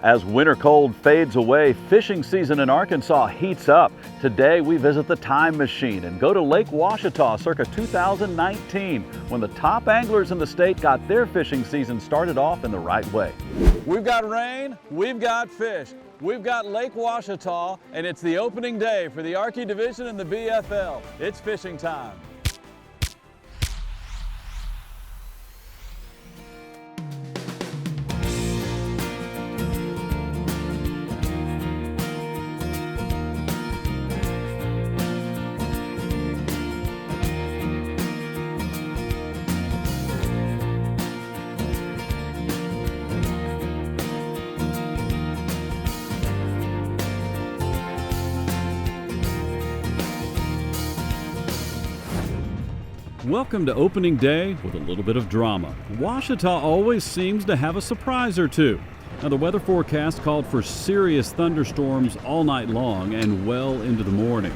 As winter cold fades away, fishing season in Arkansas heats up. Today we visit the time machine and go to Lake Ouachita circa 2019, when the top anglers in the state got their fishing season started off in the right way. We've got rain, we've got fish, we've got Lake Ouachita, and it's the opening day for the Arky Division and the BFL. It's fishing time. Welcome to opening day with a little bit of drama. Ouachita always seems to have a surprise or two. Now, the weather forecast called for serious thunderstorms all night long and well into the morning.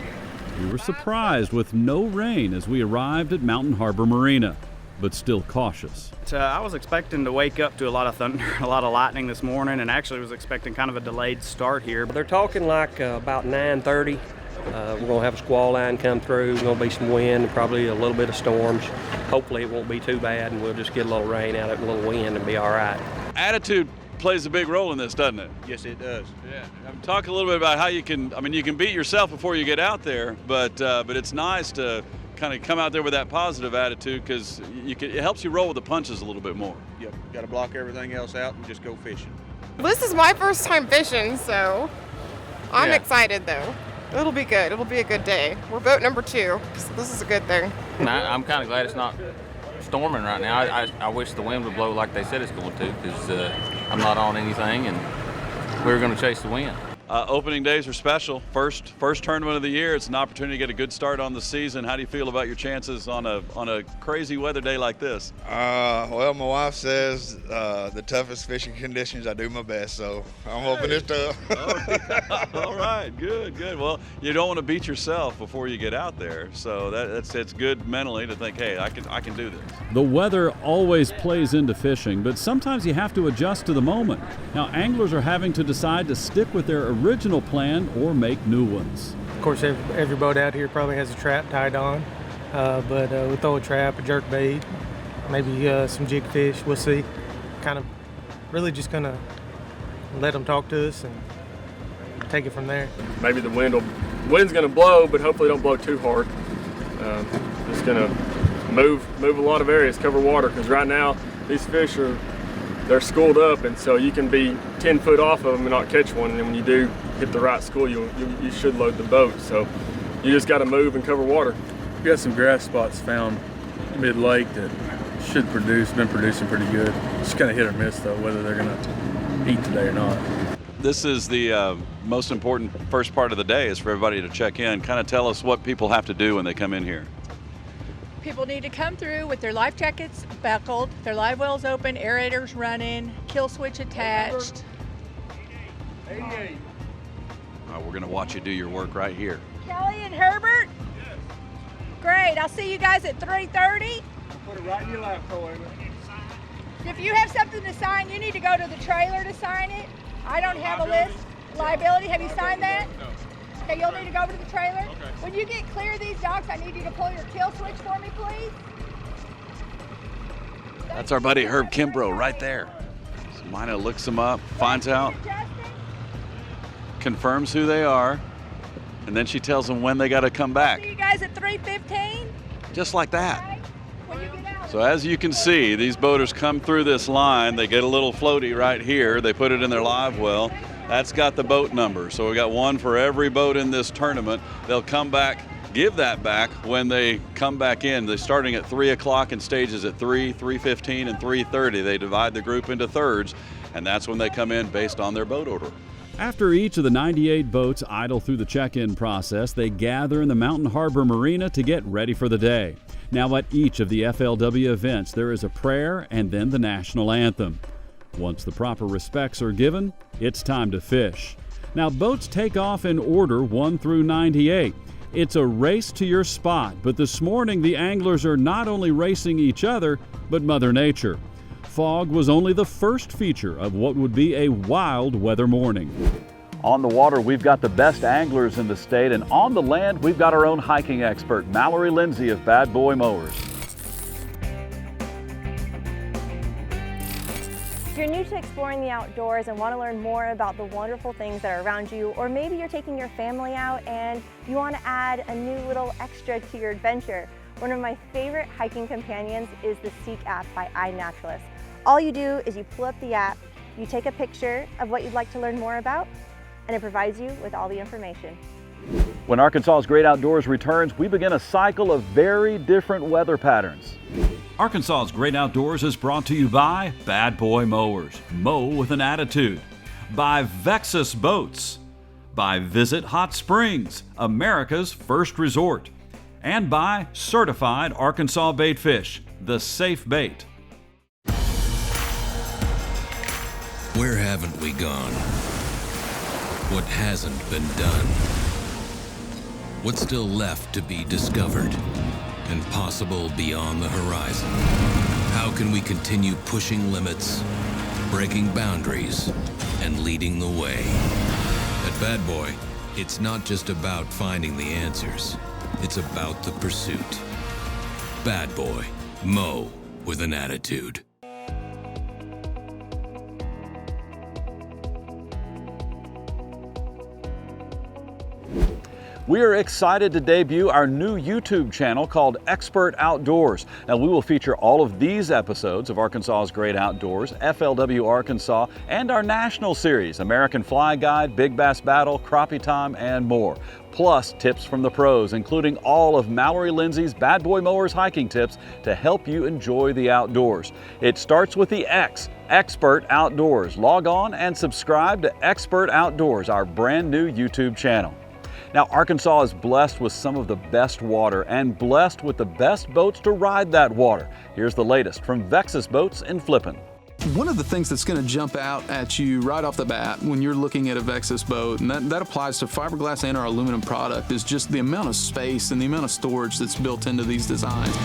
We were surprised with no rain as we arrived at Mountain Harbor Marina, but still cautious. I was expecting to wake up to a lot of thunder, a lot of lightning this morning, and actually was expecting kind of a delayed start here. They're talking like about 9:30. We're going to have a squall line come through. There's going to be some wind and probably a little bit of storms. Hopefully it won't be too bad, and we'll just get a little rain out of it, a little wind, and be all right. Attitude plays a big role in this, doesn't it? Yes, it does. Yeah. Talk a little bit about how you can beat yourself before you get out there, but it's nice to kind of come out there with that positive attitude, because it helps you roll with the punches a little bit more. Yep, got to block everything else out and just go fishing. This is my first time fishing, so I'm excited though. It'll be good. It'll be a good day. We're boat number 2, so this is a good thing. I'm kind of glad it's not storming right now. I wish the wind would blow like they said it's going to, because I'm not on anything, and we're going to chase the wind. Opening days are special. First tournament of the year. It's an opportunity to get a good start on the season. How do you feel about your chances on a crazy weather day like this? Well, my wife says the toughest fishing conditions, I do my best, so I'm hoping it's tough. All right, good. Well, you don't want to beat yourself before you get out there, so it's good mentally to think, hey, I can do this. The weather always plays into fishing, but sometimes you have to adjust to the moment. Now, anglers are having to decide to stick with their original plan or make new ones. Of course, every boat out here probably has a trap tied on, but we'll throw a trap, a jerk bait, maybe some jig fish. We'll see. Kind of really just gonna let them talk to us and take it from there. Maybe the wind's gonna blow, but hopefully don't blow too hard. Just gonna move a lot of areas, cover water, because right now these fish they're schooled up, and so you can be 10 foot off of them and not catch one, and then when you do hit the right school, you should load the boat. So you just got to move and cover water. We got some grass spots found mid-lake that should been producing pretty good. Just kind of hit or miss though, whether they're going to eat today or not. This is the most important first part of the day, is for everybody to check in. Kind of tell us what people have to do when they come in here. People need to come through with their life jackets buckled, their live wells open, aerators running, kill switch attached. We're going to watch you do your work right here. Kelly and Herbert? Yes. Great. I'll see you guys at 3:30. Put it right in your lap, Cole. If you have something to sign, you need to go to the trailer to sign it. I don't have a list. Liability, have you signed that? No. Okay, you'll need to go over to the trailer. Okay. When you get clear of these docks, I need you to pull your kill switch for me, please. That's our buddy Herb Kimbrough right there. So Mina looks them up, finds out, confirms who they are, and then she tells them when they got to come back. See you guys at 3:15. Just like that. Okay. When you get out. So as you can see, these boaters come through this line. They get a little floaty right here. They put it in their live well. That's got the boat number. So we got one for every boat in this tournament. They'll come back, give that back when they come back in. They're starting at 3 o'clock in stages at 3, 3:15, and 3:30. They divide the group into thirds, and that's when they come in based on their boat order. After each of the 98 boats idle through the check-in process, they gather in the Mountain Harbor Marina to get ready for the day. Now, at each of the FLW events, there is a prayer and then the national anthem. Once the proper respects are given, it's time to fish. Now, boats take off in order 1 through 98. It's a race to your spot, but this morning the anglers are not only racing each other, but Mother Nature. fog was only the first feature of what would be a wild weather morning. On the water, we've got the best anglers in the state, and on the land, we've got our own hiking expert, Mallory Lindsay of Bad Boy Mowers. If you're new to exploring the outdoors and want to learn more about the wonderful things that are around you, or maybe you're taking your family out and you want to add a new little extra to your adventure, one of my favorite hiking companions is the Seek app by iNaturalist. All you do is you pull up the app, you take a picture of what you'd like to learn more about, and it provides you with all the information. When Arkansas's Great Outdoors returns, we begin a cycle of very different weather patterns. Arkansas's Great Outdoors is brought to you by Bad Boy Mowers, mow with an attitude, by Vexus Boats, by Visit Hot Springs, America's first resort, and by Certified Arkansas Bait Fish, the safe bait. Where haven't we gone? What hasn't been done? What's still left to be discovered and possible beyond the horizon? How can we continue pushing limits, breaking boundaries, and leading the way? At Bad Boy, it's not just about finding the answers, it's about the pursuit. Bad Boy, mow with an attitude. We are excited to debut our new YouTube channel called Expert Outdoors. Now, we will feature all of these episodes of Arkansas's Great Outdoors, FLW Arkansas, and our national series, American Fly Guide, Big Bass Battle, Crappie Time, and more. Plus, tips from the pros, including all of Mallory Lindsay's Bad Boy Mowers hiking tips to help you enjoy the outdoors. It starts with the X, Expert Outdoors. Log on and subscribe to Expert Outdoors, our brand new YouTube channel. Now, Arkansas is blessed with some of the best water and blessed with the best boats to ride that water. Here's the latest from Vexus Boats in Flippin. One of the things that's going to jump out at you right off the bat when you're looking at a Vexus boat, and that applies to fiberglass and our aluminum product, is just the amount of space and the amount of storage that's built into these designs.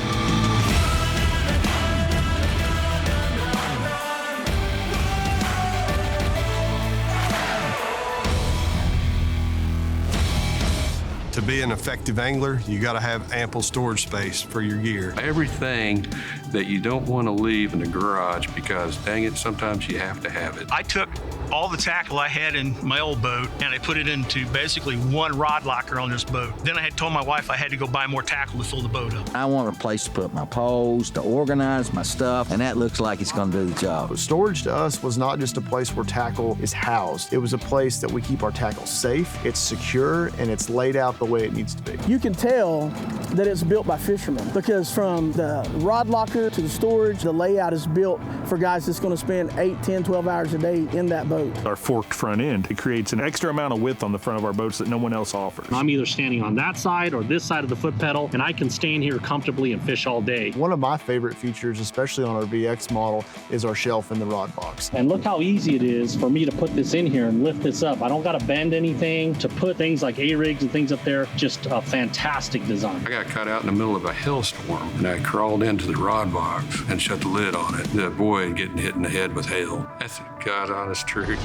To be an effective angler, you got to have ample storage space for your gear. Everything that you don't want to leave in the garage because, dang it, sometimes you have to have it. I took all the tackle I had in my old boat and I put it into basically one rod locker on this boat. Then I had told my wife I had to go buy more tackle to fill the boat up. I want a place to put my poles, to organize my stuff, and that looks like it's going to do the job. Storage to us was not just a place where tackle is housed. It was a place that we keep our tackle safe, it's secure, and it's laid out the way it needs to be. You can tell that it's built by fishermen because from the rod locker to the storage, the layout is built for guys that's going to spend 8, 10, 12 hours a day in that boat. Our forked front end, it creates an extra amount of width on the front of our boats that no one else offers. I'm either standing on that side or this side of the foot pedal, and I can stand here comfortably and fish all day. One of my favorite features, especially on our VX model, is our shelf in the rod box. And look how easy it is for me to put this in here and lift this up. I don't got to bend anything to put things like A-rigs and things up there. Just a fantastic design. I got caught out in the middle of a hailstorm and I crawled into the rod box and shut the lid on it to avoid getting hit in the head with hail. That's the God honest truth.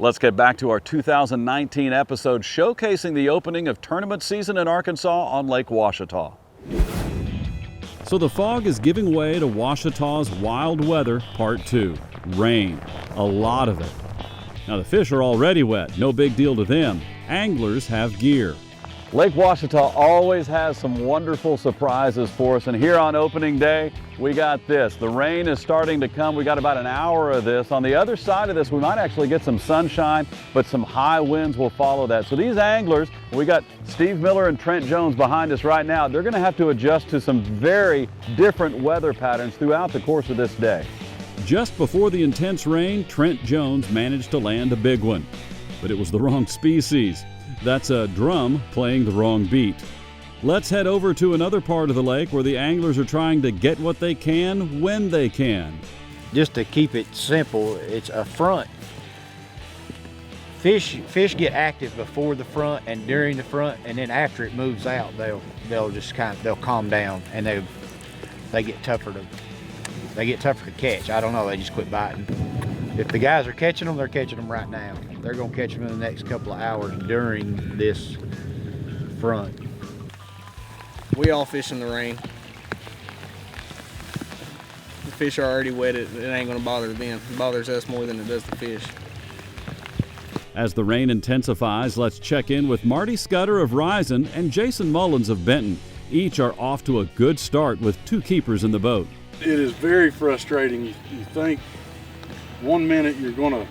Let's get back to our 2019 episode showcasing the opening of tournament season in Arkansas on Lake Ouachita. So the fog is giving way to Ouachita's wild weather, part 2. Rain. A lot of it. Now the fish are already wet, no big deal to them. Anglers have gear. Lake Ouachita always has some wonderful surprises for us, and here on opening day, we got this. The rain is starting to come. We got about an hour of this. On the other side of this, we might actually get some sunshine, but some high winds will follow that. So these anglers, we got Steve Miller and Trent Jones behind us right now. They're gonna have to adjust to some very different weather patterns throughout the course of this day. Just before the intense rain, Trent Jones managed to land a big one, but it was the wrong species. That's a drum playing the wrong beat. Let's head over to another part of the lake where the anglers are trying to get what they can when they can. Just to keep it simple, it's a front. Fish get active before the front and during the front, and then after it moves out, they'll just they'll calm down and they get tougher to catch. I don't know, they just quit biting. If the guys are catching them, they're catching them right now. They're gonna catch them in the next couple of hours during this front. We all fish in the rain. The fish are already wetted. It ain't gonna bother them. It bothers us more than it does the fish. As the rain intensifies, let's check in with Marty Scudder of Risen and Jason Mullins of Benton. Each are off to a good start with 2 keepers in the boat. It is very frustrating. You think one minute you're going to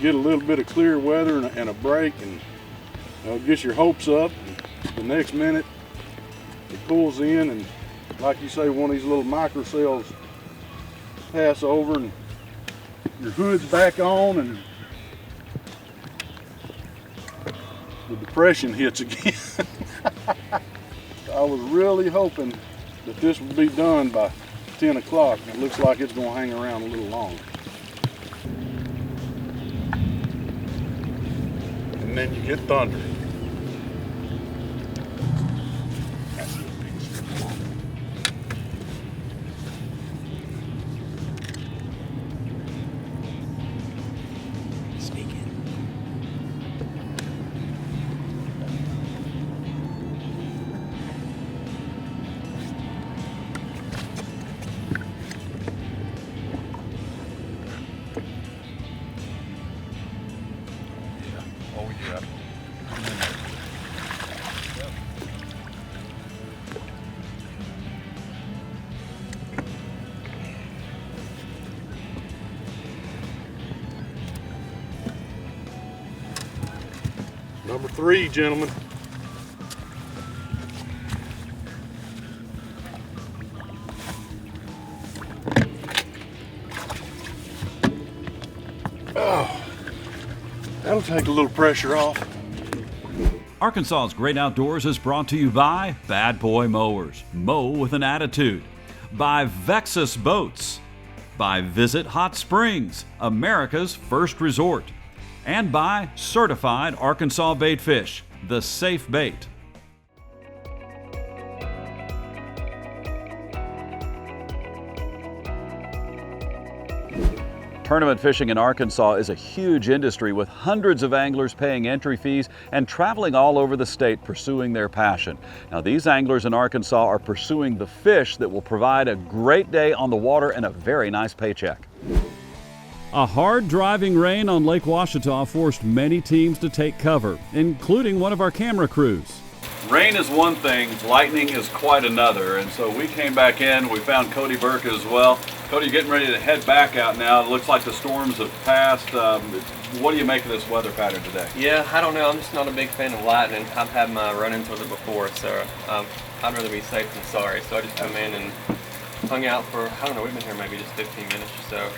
get a little bit of clear weather and a break and get your hopes up. And the next minute it pulls in, and like you say, one of these little microcells pass over and your hood's back on and the depression hits again. I was really hoping that this would be done by 10 o'clock, and it looks like it's going to hang around a little longer. And then you get thunder. Number 3, gentlemen. Oh, that'll take a little pressure off. Arkansas's Great Outdoors is brought to you by Bad Boy Mowers, mow with an attitude, by Vexus Boats, by Visit Hot Springs, America's first resort, and by Certified Arkansas Bait Fish, the safe bait. Tournament fishing in Arkansas is a huge industry with hundreds of anglers paying entry fees and traveling all over the state pursuing their passion. Now, these anglers in Arkansas are pursuing the fish that will provide a great day on the water and a very nice paycheck. A hard driving rain on Lake Ouachita forced many teams to take cover, including one of our camera crews. Rain is one thing, lightning is quite another, and so we came back in. We found Cody Burke as well. Cody, getting ready to head back out now. It looks like the storms have passed. What do you make of this weather pattern today? Yeah, I don't know. I'm just not a big fan of lightning. I've had my run-ins with it before, so I'd rather be safe than sorry. So I just come in and hung out for, I don't know, we've been here maybe just 15 minutes or so.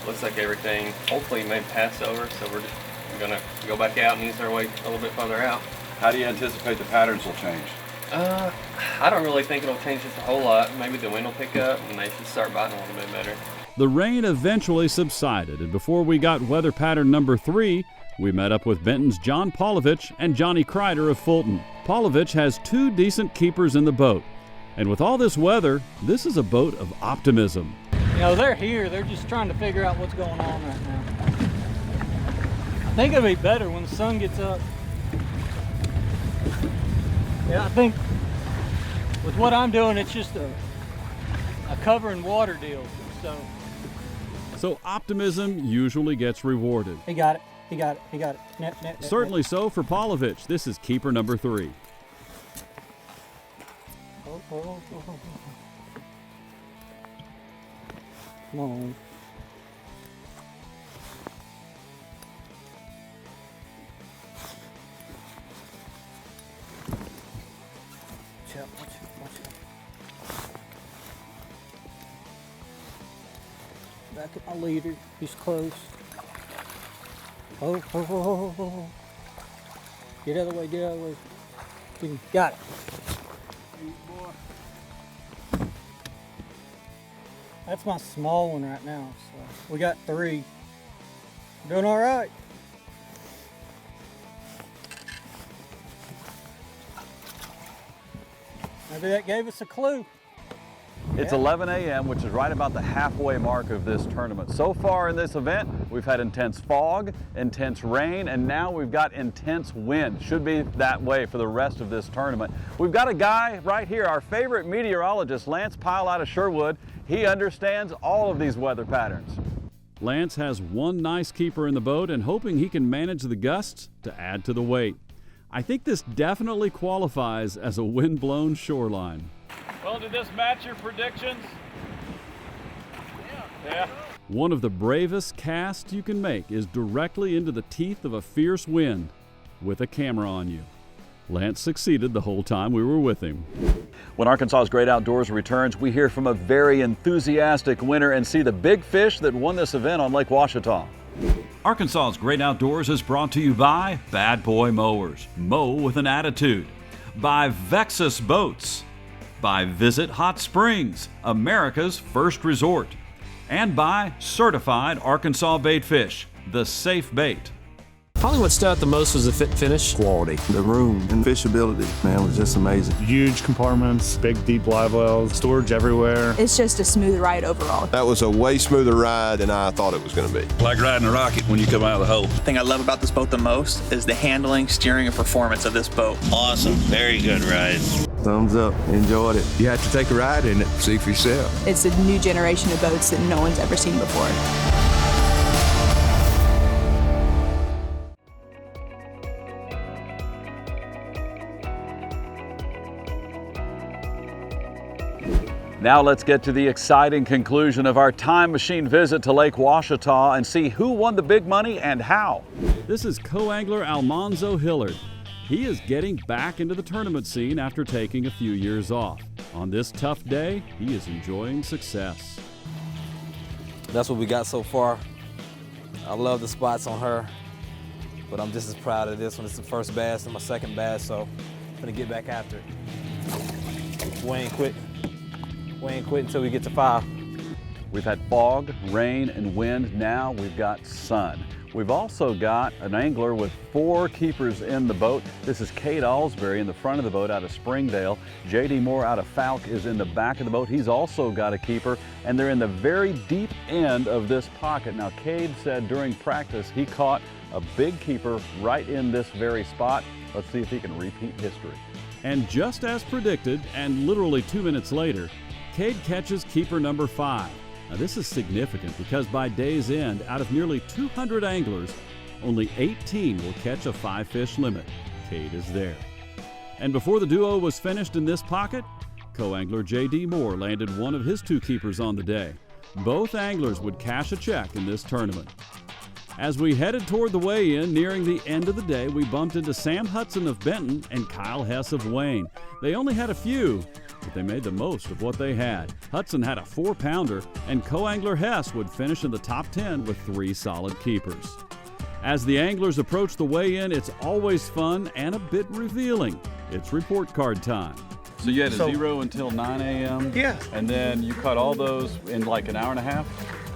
Looks like everything hopefully may pass over, so we're just going to go back out and ease our way a little bit further out. How do you anticipate the patterns will change? I don't really think it'll change just a whole lot. Maybe the wind will pick up and they should start biting a little bit better. The rain eventually subsided, and before we got weather pattern number 3, we met up with Benton's John Polovich and Johnny Kreider of Fulton. Polovich has 2 decent keepers in the boat, and with all this weather, this is a boat of optimism. You know, they're here. They're just trying to figure out what's going on right now. I think it'll be better when the sun gets up. Yeah, I think with what I'm doing, it's just a cover and water deal. So optimism usually gets rewarded. He got it. He got it. He got it. Net. Certainly so for Polovich. This is keeper number 3. Oh. Come on. Watch out. Back at my leader. He's close. Oh. Get out of the way. Got it. That's my small one right now. So we got 3. Doing all right. Maybe that gave us a clue. It's 11 a.m., which is right about the halfway mark of this tournament. So far in this event, we've had intense fog, intense rain, and now we've got intense wind. Should be that way for the rest of this tournament. We've got a guy right here, our favorite meteorologist, Lance Pyle out of Sherwood. He understands all of these weather patterns. Lance has one nice keeper in the boat and hoping he can manage the gusts to add to the weight. I think this definitely qualifies as a wind-blown shoreline. Well, did this match your predictions? Yeah. One of the bravest casts you can make is directly into the teeth of a fierce wind with a camera on you. Lance succeeded the whole time we were with him. When Arkansas's Great Outdoors returns, we hear from a very enthusiastic winner and see the big fish that won this event on Lake Ouachita. Arkansas's Great Outdoors is brought to you by Bad Boy Mowers, mow with an attitude, by Vexus Boats, by Visit Hot Springs, America's first resort, and by Certified Arkansas Bait Fish, the safe bait. Probably what stood out the most was the fit finish. Quality. The room and fishability, man, was just amazing. Huge compartments, big deep live wells, storage everywhere. It's just a smooth ride overall. That was a way smoother ride than I thought it was going to be. Like riding a rocket when you come out of the hole. The thing I love about this boat the most is the handling, steering, and performance of this boat. Awesome. Very good ride. Thumbs up. Enjoyed it. You have to take a ride in it, see for yourself. It's a new generation of boats that no one's ever seen before. Now let's get to the exciting conclusion of our time machine visit to Lake Ouachita and see who won the big money and how. This is co-angler Almanzo Hillard. He is getting back into the tournament scene after taking a few years off. On this tough day, he is enjoying success. That's what we got so far. I love the spots on her, but I'm just as proud of this one. It's the first bass and my second bass, so I'm gonna get back after it. We ain't quit until we get to 5. We've had fog, rain, and wind. Now we've got sun. We've also got an angler with 4 keepers in the boat. This is Cade Alsbury in the front of the boat out of Springdale. J.D. Moore out of Falk is in the back of the boat. He's also got a keeper, and they're in the very deep end of this pocket. Now, Cade said during practice he caught a big keeper right in this very spot. Let's see if he can repeat history. And just as predicted, and literally 2 minutes later, Cade catches keeper number 5. Now this is significant because by day's end, out of nearly 200 anglers, only 18 will catch a 5-fish limit. Cade is there. And before the duo was finished in this pocket, co-angler J.D. Moore landed one of his 2 keepers on the day. Both anglers would cash a check in this tournament. As we headed toward the weigh-in, nearing the end of the day, we bumped into Sam Hudson of Benton and Kyle Hess of Wayne. They only had a few, but they made the most of what they had. Hudson had a 4-pounder, and co-angler Hess would finish in the top 10 with 3 solid keepers. As the anglers approach the weigh-in, it's always fun and a bit revealing. It's report card time. So you had a 0 until 9 a.m.? Yeah. And then you caught all those in like an hour and a half?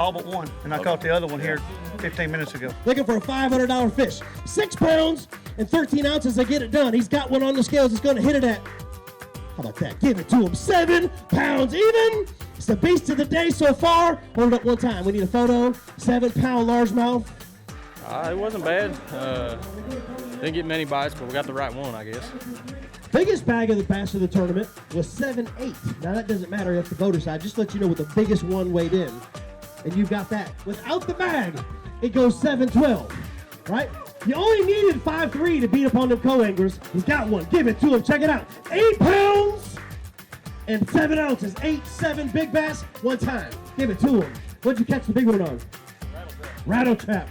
All but one, and I caught the other one here 15 minutes ago. Looking for a $500 fish. 6 pounds and 13 ounces to get it done. He's got one on the scales. He's going to hit it at, how about that? Give it to him. 7 pounds even. It's the beast of the day so far. Hold it up one time. We need a photo. 7-pound largemouth. It wasn't bad. Didn't get many bites, but we got the right one, I guess. Biggest bag of the bass of the tournament was 7.8. Now that doesn't matter if the boater side. Just let you know what the biggest one weighed in. And you've got that. Without the bag, it goes 7.12, right? You only needed 5.3 to beat up on them co-anglers. He's got one. Give it to him. Check it out. 8 pounds and 7 ounces. 8-7 big bass one time. Give it to him. What'd you catch the big one on? Rattle trap.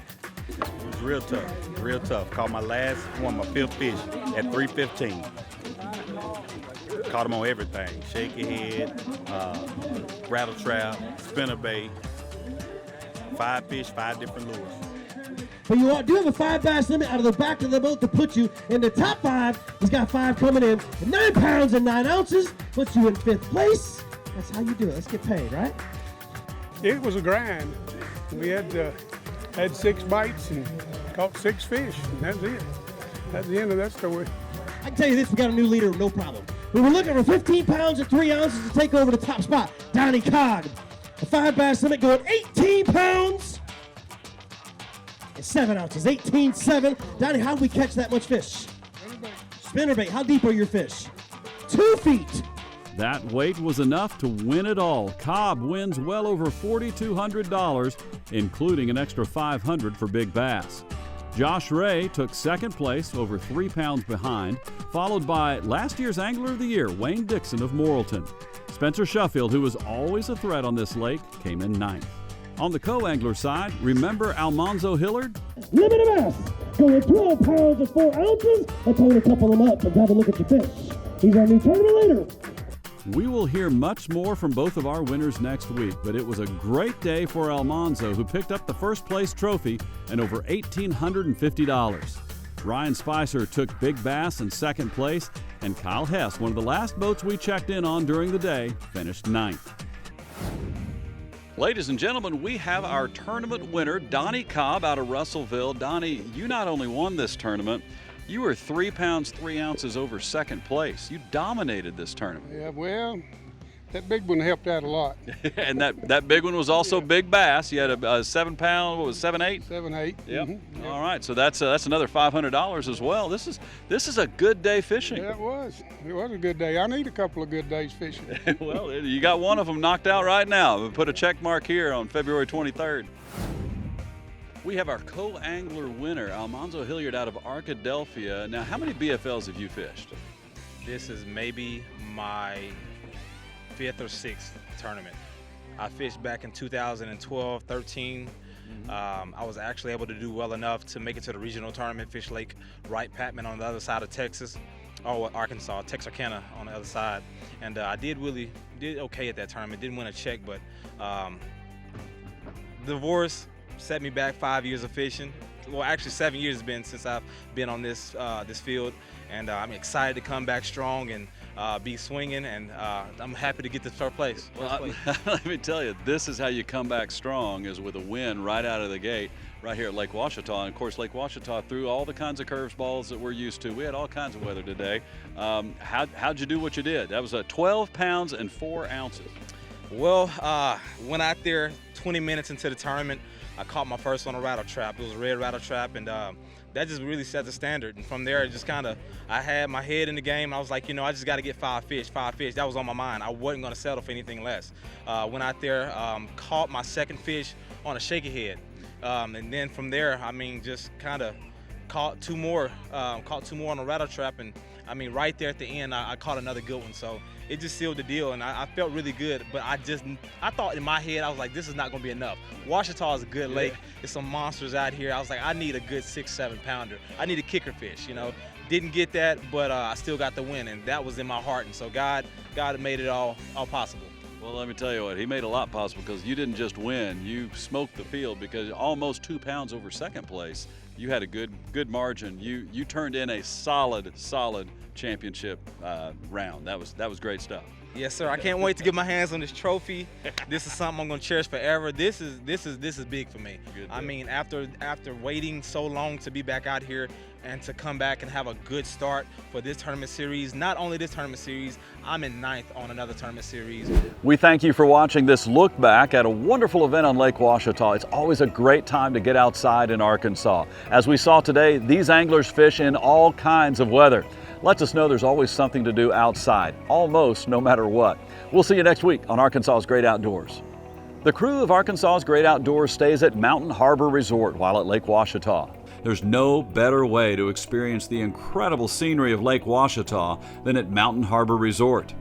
It was real tough. Real tough. Caught my last one, my 5th fish at 3:15. Caught him on everything. Shaky head, rattle trap, spinnerbait. 5 fish, 5 different lures. but you do have a 5 bass limit out of the back of the boat to put you in the top 5. He's got 5 coming in. 9 pounds and 9 ounces puts you in 5th place. That's how you do it. Let's get paid, right? It was a grind. We had 6 bites and caught 6 fish, and that's it. That's the end of that story. I can tell you this, we got a new leader, no problem. We were looking for 15 pounds and 3 ounces to take over the top spot. Donnie Cobb, the 5 bass limit going 18 pounds and 7 ounces, 18.7. Donnie, how did we catch that much fish? Spinnerbait. How deep are your fish? 2 feet. That weight was enough to win it all. Cobb wins well over $4,200, including an extra $500 for big bass. Josh Ray took 2nd place, over 3 pounds behind, followed by last year's Angler of the Year, Wayne Dixon of Morrilton. Spencer Sheffield, who was always a threat on this lake, came in 9th. On the co-angler side, remember Almanzo Hillard? Limit bass going 12 pounds and 4 ounces. Let's hold a couple of them up and have a look at your fish. He's our new tournament leader. We will hear much more from both of our winners next week, but it was a great day for Almanzo, who picked up the 1st place trophy and over $1,850. Ryan Spicer took big bass in 2nd place, and Kyle Hess, one of the last boats we checked in on during the day, finished 9th. Ladies and gentlemen, we have our tournament winner, Donnie Cobb out of Russellville. Donnie, you not only won this tournament, you were 3 pounds, 3 ounces over 2nd place. You dominated this tournament. Yeah, well, that big one helped out a lot. And that big one was also big bass. You had a 7 pound, what was it, 7.8? 7.8. Yep. Mm-hmm. All right, so that's another $500 as well. This is a good day fishing. Yeah, it was. It was a good day. I need a couple of good days fishing. Well, you got one of them knocked out right now. We'll put a check mark here on February 23rd. We have our co-angler winner, Almanzo Hilliard out of Arkadelphia. Now, how many BFLs have you fished? This is maybe my 5th or 6th tournament. I fished back in 2012, 13. I was actually able to do well enough to make it to the regional tournament, Fish Lake Wright-Patman on the other side of Texas. Arkansas, Texarkana on the other side. And I did okay at that tournament. Didn't win a check, but divorce set me back 5 years of fishing. Well, actually 7 years has been since I've been on this field, and I'm excited to come back strong and be swinging, and I'm happy to get to 3rd place. Well, let me tell you, this is how you come back strong, is with a win right out of the gate right here at Lake Ouachita. And of course, Lake Ouachita threw all the kinds of curveballs that we're used to. We had all kinds of weather today. How'd you do what you did? That was 12 pounds and 4 ounces. Well, went out there 20 minutes into the tournament. I caught my first on a rattle trap. It was a red rattle trap, and that just really set the standard. And from there, it just kind of, I had my head in the game. I was like, I just got to get 5 fish. That was on my mind. I wasn't going to settle for anything less. Went out there, caught my 2nd fish on a shaky head. And then from there, just kind of caught 2 more on a rattle trap. And right there at the end, I caught another good one. So it just sealed the deal, and I felt really good. But I thought in my head, I was like, this is not going to be enough. Ouachita is a good lake. There's some monsters out here. I was like, I need a good 6-7 pounder. I need a kicker fish, Didn't get that, but I still got the win, and that was in my heart. And so God made it all possible. Well, let me tell you what, he made a lot possible, because you didn't just win, you smoked the field, because almost 2 pounds over 2nd place. You had a good margin. You turned in a solid championship round. That was great stuff. Yes, sir. I can't wait to get my hands on this trophy. This is something I'm going to cherish forever. This is big for me. After waiting so long to be back out here and to come back and have a good start for this tournament series. Not only this tournament series, I'm in 9th on another tournament series. We thank you for watching this look back at a wonderful event on Lake Ouachita. It's always a great time to get outside in Arkansas. As we saw today, these anglers fish in all kinds of weather. Lets us know there's always something to do outside, almost no matter what. We'll see you next week on Arkansas's Great Outdoors. The crew of Arkansas's Great Outdoors stays at Mountain Harbor Resort while at Lake Ouachita. There's no better way to experience the incredible scenery of Lake Ouachita than at Mountain Harbor Resort.